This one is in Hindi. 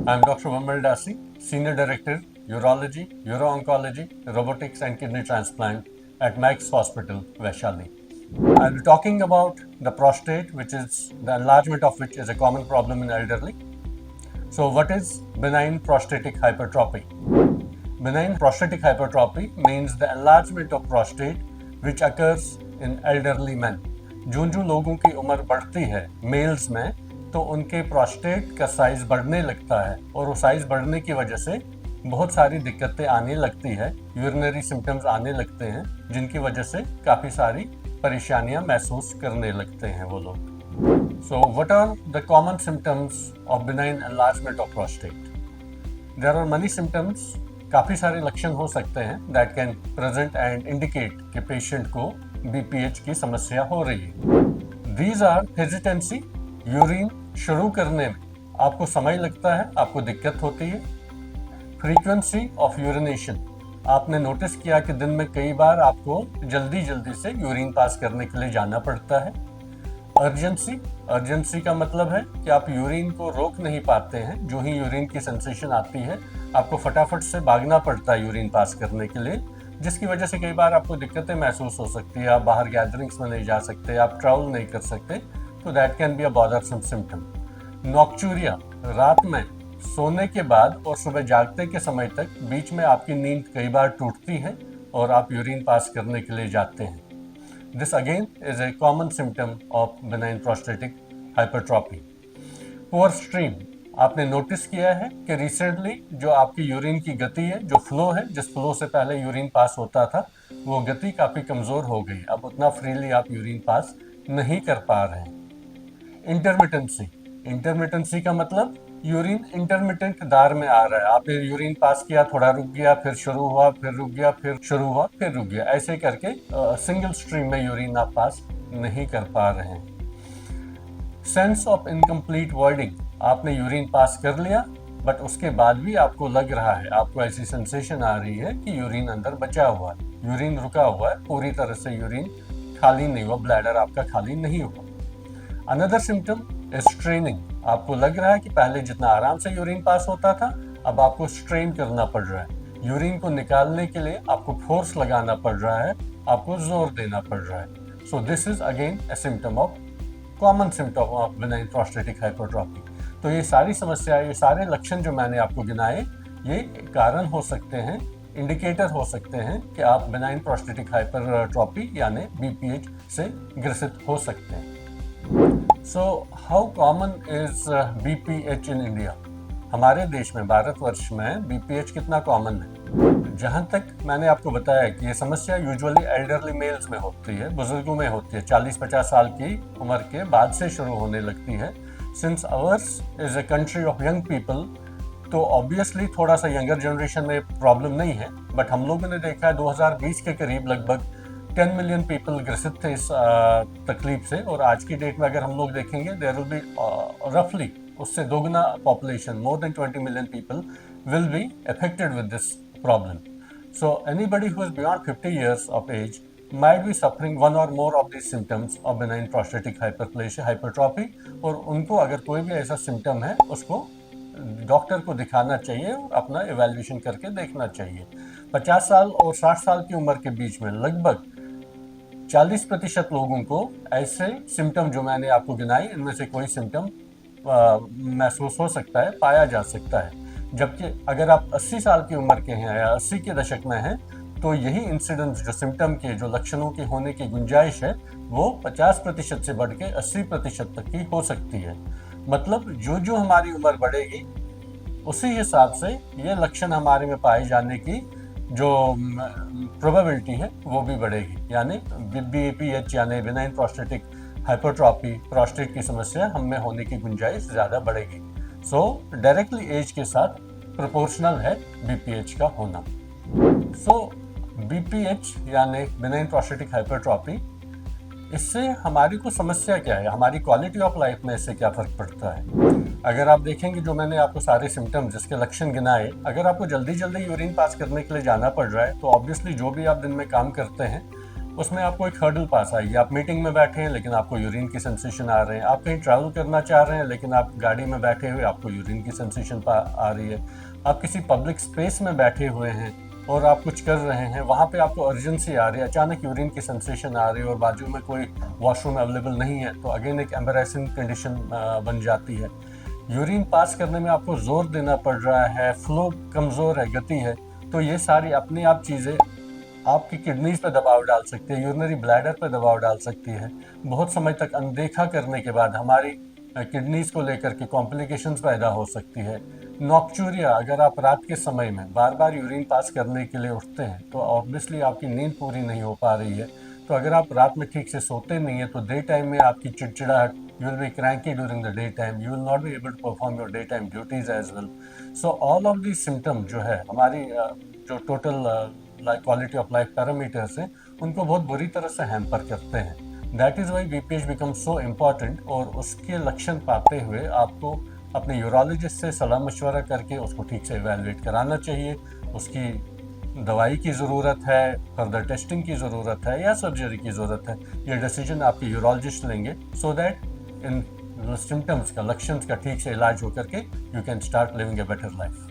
I'm Dr. Vimal Dasi, Senior Director, Urology, Uro-Oncology, Robotics and Kidney Transplant at Max Hospital, Vaishali. I'll be talking about the prostate, which is the enlargement of which is a common problem in elderly. So what is benign prostatic hypertrophy? Benign prostatic hypertrophy means the enlargement of prostate which occurs in elderly men. जो लोगों की उम्र बढ़ती है मेल्स में, तो उनके प्रोस्टेट का साइज बढ़ने लगता है और वो साइज बढ़ने की वजह से बहुत सारी दिक्कतें आने लगती है, यूरिनरी सिम्टम्स आने लगते हैं, जिनकी वजह से काफ़ी सारी परेशानियां महसूस करने लगते हैं वो लोग. So what are the common symptoms of benign enlargement of prostate? There are many symptoms. काफ़ी सारे लक्षण हो सकते हैं that can present and indicate कि पेशेंट को बीपीएच की समस्या हो रही है. These are hesitancy. यूरिन शुरू करने में आपको समय लगता है, आपको दिक्कत होती है. Frequency of urination. आपने नोटिस किया कि दिन में कई बार आपको जल्दी जल्दी से यूरिन पास करने के लिए जाना पड़ता है. अर्जेंसी. अर्जेंसी का मतलब है कि आप यूरिन को रोक नहीं पाते हैं. जो ही यूरिन की सेंसेशन आती है आपको फटाफट से भागना पड़ता है यूरिन पास करने के लिए, जिसकी वजह से कई बार आपको दिक्कतें महसूस हो सकती है. आप बाहर गैदरिंग्स में नहीं जा सकते, आप ट्रैवल नहीं कर सकते, तो that can be a bothersome symptom. Nocturia. रात में सोने के बाद और सुबह जागते के समय तक बीच में आपकी नींद कई बार टूटती है और आप यूरिन पास करने के लिए जाते हैं. This again is a common symptom of benign prostatic hypertrophy. Poor stream. आपने नोटिस किया है कि रिसेंटली जो आपकी यूरिन की गति है, जो फ्लो है, जिस फ्लो से पहले यूरिन पास होता था, वो गति काफ़ी कमज़ोर हो गई. अब उतना फ्रीली आप यूरिन पास नहीं कर पा रहे हैं. इंटरमिटेंसी. इंटरमिटेंसी का मतलब यूरिन इंटरमिटेंट दार में आ रहा है. आपने यूरिन पास किया, थोड़ा रुक गया, फिर शुरू हुआ, फिर रुक गया, फिर शुरू हुआ, फिर रुक गया. ऐसे करके सिंगल स्ट्रीम में यूरिन आप पास नहीं कर पा रहे हैं. Sense of incomplete voiding. आपने यूरिन पास कर लिया बट उसके बाद भी आपको लग रहा है, आपको ऐसी सेंसेशन आ रही है कि यूरिन अंदर बचा हुआ है, यूरिन रुका हुआ है, पूरी तरह से यूरिन खाली नहीं हुआ, ब्लैडर आपका खाली नहीं हुआ. Another symptom is straining. आपको लग रहा है कि पहले जितना आराम से यूरिन पास होता था, अब आपको स्ट्रेन करना पड़ रहा है. यूरिन को निकालने के लिए आपको फोर्स लगाना पड़ रहा है, आपको जोर देना पड़ रहा है. So this is again A symptom of common symptom of benign prostatic hypertrophy. तो ये सारी समस्याएं, ये सारे लक्षण जो मैंने आपको गिनाए, ये कारण हो सकते हैं, इंडिकेटर हो सकते हैं कि आप बेनाइन प्रोस्टेटिक हाइपरट्रॉफी यानी बीपीएच से ग्रसित हो सकते हैं. So how common is BPH in India? हमारे देश में, भारतवर्ष में बीपीएच कितना कॉमन है? जहाँ तक मैंने आपको बताया कि ये समस्या यूजुअली एल्डरली मेल्स में होती है, बुजुर्गों में होती है. 40-50 साल की उम्र के बाद से शुरू होने लगती है. Since hours is a country of young people, तो ऑब्वियसली थोड़ा सा यंगर जनरेशन में प्रॉब्लम नहीं है, बट हम लोगों ने देखा है 2020 के करीब लगभग 10 मिलियन पीपल ग्रसित थे इस तकलीफ से. और आज की डेट में अगर हम लोग देखेंगे, देयर विल बी रफली उससे दोगुना population, more than 20 million people will be affected with this problem. So anybody who is beyond 50 years of age might be suffering one or more of these symptoms of benign prostatic hyperplasia hypertrophy. और उनको अगर कोई भी ऐसा सिम्टम है, उसको डॉक्टर को दिखाना चाहिए और अपना इवैल्यूएशन करके देखना चाहिए. 50 साल और 60 साल की उम्र के बीच में लगभग 40% लोगों को ऐसे सिम्टम जो मैंने आपको गिनाए, इनमें से कोई सिम्टम महसूस हो सकता है, पाया जा सकता है. जबकि अगर आप 80 साल की उम्र के हैं या 80 के दशक में हैं, तो यही इंसिडेंस जो सिम्टम के, जो लक्षणों के होने की गुंजाइश है, वो 50% से बढ़ के 80% तक की हो सकती है. मतलब जो जो हमारी उम्र बढ़ेगी, उसी हिसाब से ये लक्षण हमारे में पाए जाने की जो प्रोबेबिलिटी है वो भी बढ़ेगी. यानी बीपीएच यानी बेनाइन प्रोस्टेटिक हाइपरट्रॉफी, प्रोस्टेट की समस्या हम में होने की गुंजाइश ज़्यादा बढ़ेगी. सो डायरेक्टली एज के साथ प्रोपोर्शनल है बीपीएच का होना. सो बीपीएच यानी बेनाइन प्रोस्टेटिक हाइपरट्रॉफी, इससे हमारी को समस्या क्या है, हमारी क्वालिटी ऑफ लाइफ में इससे क्या फ़र्क पड़ता है? अगर आप देखेंगे जो मैंने आपको सारे सिम्टम्स, जिसके लक्षण गिनाए, अगर आपको जल्दी जल्दी यूरिन पास करने के लिए जाना पड़ रहा है, तो ऑब्वियसली जो भी आप दिन में काम करते हैं उसमें आपको एक हर्डल पास आएगी। आप मीटिंग में बैठे हैं लेकिन आपको यूरिन की सेंसेशन आ रहे हैं, आप कहीं ट्रैवल करना चाह रहे हैं लेकिन आप गाड़ी में बैठे हुए आपको यूरिन की सेंसेशन आ रही है, आप किसी पब्लिक स्पेस में बैठे हुए हैं और आप कुछ कर रहे हैं, वहाँ पे आपको अर्जेंसी आ रही है, अचानक यूरिन की सेंसेशन आ रही है और बाजू में कोई वॉशरूम अवेलेबल नहीं है, तो अगेन एक एम्बैरेसिंग कंडीशन बन जाती है। यूरिन पास करने में आपको जोर देना पड़ रहा है, फ्लो कमज़ोर है, गति है, तो ये सारी अपने आप चीज़ें आपकी किडनीज पर दबाव डाल सकती है, यूरिनरी ब्लैडर पर दबाव डाल सकती है। बहुत समय तक अनदेखा करने के बाद हमारी किडनीज को लेकर के कॉम्प्लिकेशंस पैदा हो सकती है। नॉक्चूरिया, अगर आप रात के समय में बार बार यूरिन पास करने के लिए उठते हैं तो ऑब्वियसली आपकी नींद पूरी नहीं हो पा रही है। तो अगर आप रात में ठीक से सोते नहीं है तो डे टाइम में आपकी चिड़चिड़ाहट, you will be cranky during the day time, you will not be able to perform your day time duties as well. So all of these symptom जो है हमारी जो total quality of life parameters हैं उनको बहुत बुरी तरह से हैम्पर करते हैं। That is why BPH become so important, और उसके लक्षण पाते हुए आपको अपने यूरोलॉजिस्ट से सलाह मशवरा करके उसको ठीक से इवैल्यूएट कराना चाहिए। उसकी दवाई की ज़रूरत है, फर्दर टेस्टिंग की ज़रूरत है या सर्जरी की ज़रूरत है, ये डिसीजन आपके यूरोलॉजिस्ट लेंगे, सो दैट इन सिम्टम्स का, लक्षण का ठीक से इलाज हो करके you can start living a better life.